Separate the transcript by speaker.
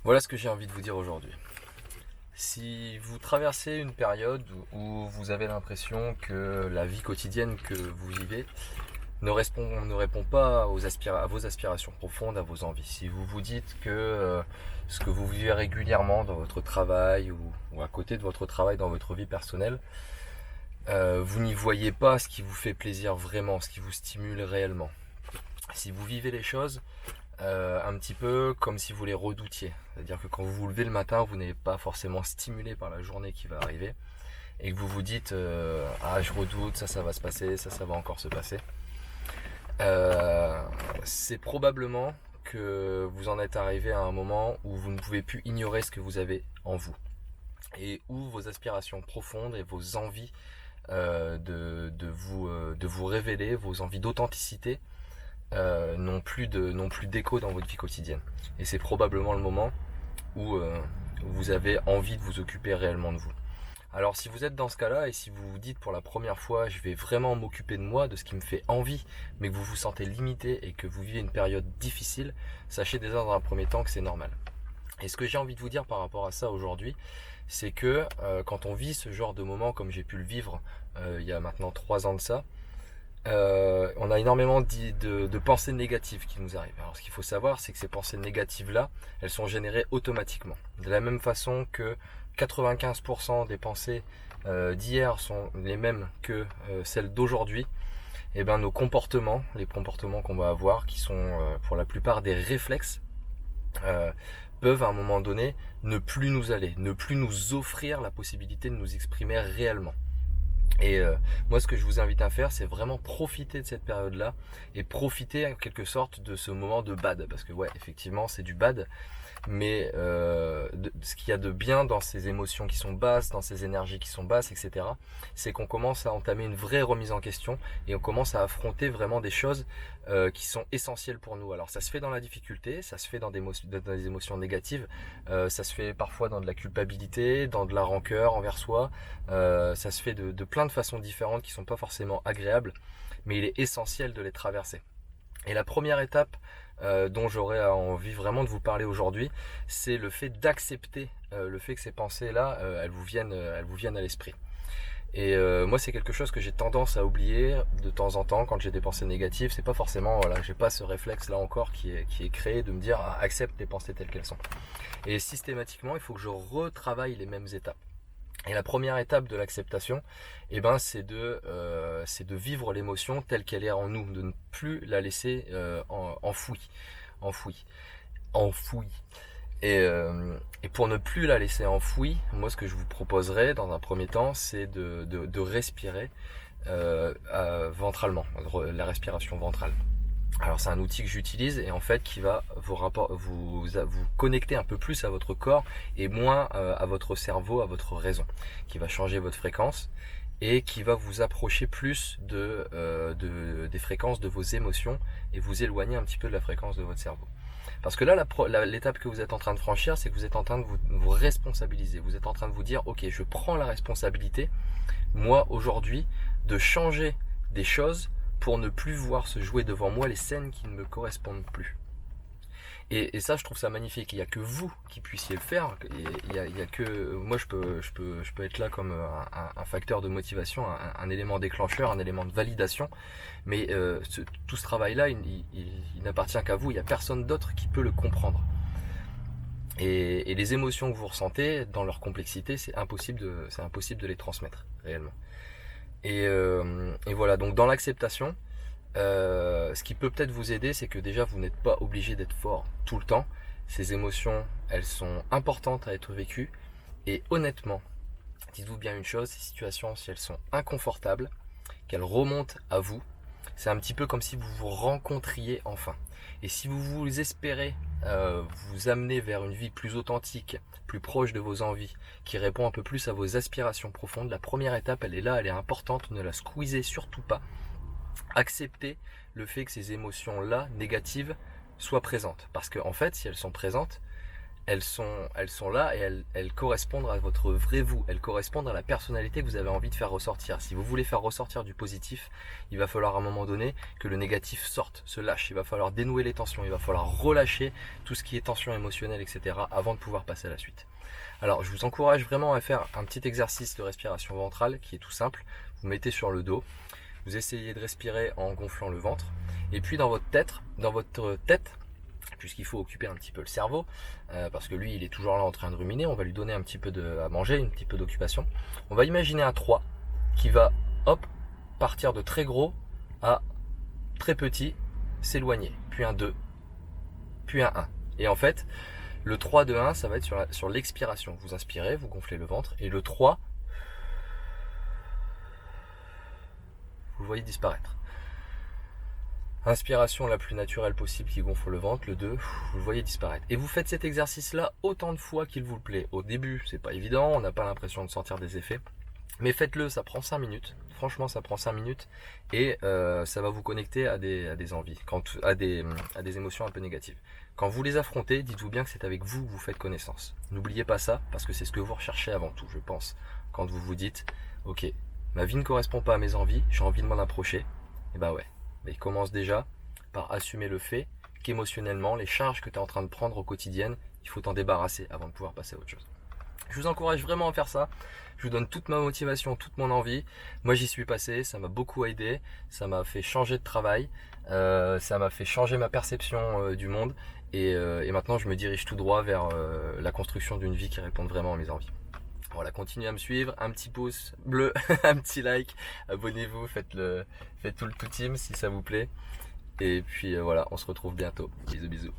Speaker 1: Voilà ce que j'ai envie de vous dire aujourd'hui. Si vous traversez une période où vous avez l'impression que la vie quotidienne que vous vivez ne répond pas à vos aspirations profondes, à vos envies, si vous vous dites que ce que vous vivez régulièrement dans votre travail ou à côté de votre travail dans votre vie personnelle, vous n'y voyez pas ce qui vous fait plaisir vraiment, ce qui vous stimule réellement. Si vous vivez les choses un petit peu comme si vous les redoutiez. C'est-à-dire que quand vous vous levez le matin, vous n'êtes pas forcément stimulé par la journée qui va arriver et que vous vous dites ah je redoute, ça va se passer, ça va encore se passer. C'est probablement que vous en êtes arrivé à un moment où vous ne pouvez plus ignorer ce que vous avez en vous et où vos aspirations profondes et vos envies de vous révéler, vos envies d'authenticité n'ont plus d'écho dans votre vie quotidienne. Et c'est probablement le moment où vous avez envie de vous occuper réellement de vous. Alors si vous êtes dans ce cas-là et si vous vous dites pour la première fois je vais vraiment m'occuper de moi, de ce qui me fait envie, mais que vous vous sentez limité et que vous vivez une période difficile, sachez déjà dans un premier temps que c'est normal. Et ce que j'ai envie de vous dire par rapport à ça aujourd'hui, c'est que quand on vit ce genre de moment comme j'ai pu le vivre il y a maintenant 3 ans de ça, on a énormément de pensées négatives qui nous arrivent. Alors ce qu'il faut savoir, c'est que ces pensées négatives-là, elles sont générées automatiquement. De la même façon que 95% des pensées d'hier sont les mêmes que celles d'aujourd'hui, et ben nos comportements, les comportements qu'on va avoir, qui sont pour la plupart des réflexes, euh, peuvent à un moment donné ne plus nous aller, ne plus nous offrir la possibilité de nous exprimer réellement. Et moi, ce que je vous invite à faire, c'est vraiment profiter de cette période-là et profiter en quelque sorte de ce moment de bad. Parce que ouais, effectivement, c'est du bad, mais ce qu'il y a de bien dans ces émotions qui sont basses, dans ces énergies qui sont basses, etc., c'est qu'on commence à entamer une vraie remise en question et on commence à affronter vraiment des choses qui sont essentielles pour nous. Alors ça se fait dans la difficulté, ça se fait dans des émotions négatives, ça se fait parfois dans de la culpabilité, dans de la rancœur envers soi, ça se fait de plein de façons différentes qui sont pas forcément agréables, mais il est essentiel de les traverser. Et la première étape dont j'aurais envie vraiment de vous parler aujourd'hui, c'est le fait d'accepter le fait que ces pensées-là, elles vous viennent à l'esprit. Et moi, c'est quelque chose que j'ai tendance à oublier de temps en temps quand j'ai des pensées négatives. C'est pas forcément, voilà, j'ai pas ce réflexe là encore qui est créé de me dire ah, accepte tes pensées telles qu'elles sont. Et systématiquement, il faut que je retravaille les mêmes étapes. Et la première étape de l'acceptation, eh ben, c'est de vivre l'émotion telle qu'elle est en nous, de ne plus la laisser enfouie, enfouie, enfouie. Et pour ne plus la laisser enfouie, moi ce que je vous proposerais dans un premier temps, c'est de respirer ventralement, la respiration ventrale. Alors c'est un outil que j'utilise et en fait qui va vous connecter un peu plus à votre corps et moins à votre cerveau, à votre raison, qui va changer votre fréquence et qui va vous approcher plus des fréquences de vos émotions et vous éloigner un petit peu de la fréquence de votre cerveau. Parce que là, l'étape que vous êtes en train de franchir, c'est que vous êtes en train de vous responsabiliser. Vous êtes en train de vous dire, ok, je prends la responsabilité, moi aujourd'hui, de changer des choses pour ne plus voir se jouer devant moi les scènes qui ne me correspondent plus. Et ça, je trouve ça magnifique. Il n'y a que vous qui puissiez le faire. Il y a que moi, je peux être là comme un facteur de motivation, un élément déclencheur, un élément de validation. Mais tout ce travail-là, il n'appartient qu'à vous. Il n'y a personne d'autre qui peut le comprendre. Et les émotions que vous ressentez, dans leur complexité, c'est impossible de les transmettre réellement. Et voilà. Donc dans l'acceptation. Ce qui peut peut-être vous aider, c'est que déjà vous n'êtes pas obligé d'être fort tout le temps. Ces émotions, elles sont importantes à être vécues. Et honnêtement, dites-vous bien une chose, ces situations, si elles sont inconfortables, qu'elles remontent à vous, c'est un petit peu comme si vous vous rencontriez enfin. Et si vous vous espérez vous amener vers une vie plus authentique, plus proche de vos envies, qui répond un peu plus à vos aspirations profondes, la première étape, elle est là, elle est importante, ne la squeezez surtout pas. Accepter le fait que ces émotions-là, négatives, soient présentes. Parce qu'en fait, si elles sont présentes, elles sont là et elles correspondent à votre vrai vous, elles correspondent à la personnalité que vous avez envie de faire ressortir. Si vous voulez faire ressortir du positif, il va falloir à un moment donné que le négatif sorte, se lâche, il va falloir dénouer les tensions, il va falloir relâcher tout ce qui est tension émotionnelle, etc. avant de pouvoir passer à la suite. Alors je vous encourage vraiment à faire un petit exercice de respiration ventrale qui est tout simple. Vous mettez sur le dos, vous essayez de respirer en gonflant le ventre, et puis dans votre tête, puisqu'il faut occuper un petit peu le cerveau, parce que lui il est toujours là en train de ruminer, on va lui donner un petit peu à manger, un petit peu d'occupation. On va imaginer un 3 qui va, hop, partir de très gros à très petit, s'éloigner, puis un 2, puis un 1. Et en fait, le 3 de 1, ça va être sur l'expiration. Vous inspirez, vous gonflez le ventre, et le 3, vous le voyez disparaître. Inspiration la plus naturelle possible qui gonfle le ventre, le 2, vous le voyez disparaître. Et vous faites cet exercice-là autant de fois qu'il vous plaît. Au début, c'est pas évident, on n'a pas l'impression de sentir des effets. Mais faites-le, ça prend 5 minutes. Franchement, ça prend 5 minutes. Et ça va vous connecter à des envies, à des émotions un peu négatives. Quand vous les affrontez, dites-vous bien que c'est avec vous que vous faites connaissance. N'oubliez pas ça, parce que c'est ce que vous recherchez avant tout, je pense. Quand vous vous dites, ok, ma vie ne correspond pas à mes envies, j'ai envie de m'en approcher. Et bah ouais. Mais il commence déjà par assumer le fait qu'émotionnellement, les charges que tu es en train de prendre au quotidien, il faut t'en débarrasser avant de pouvoir passer à autre chose. Je vous encourage vraiment à faire ça. Je vous donne toute ma motivation, toute mon envie. Moi, j'y suis passé, ça m'a beaucoup aidé, ça m'a fait changer de travail, ça m'a fait changer ma perception du monde. Et maintenant, je me dirige tout droit vers la construction d'une vie qui réponde vraiment à mes envies. Voilà, continuez à me suivre, un petit pouce bleu, un petit like, abonnez-vous, faites tout le tout team si ça vous plaît. Et puis voilà, on se retrouve bientôt. Bisous bisous.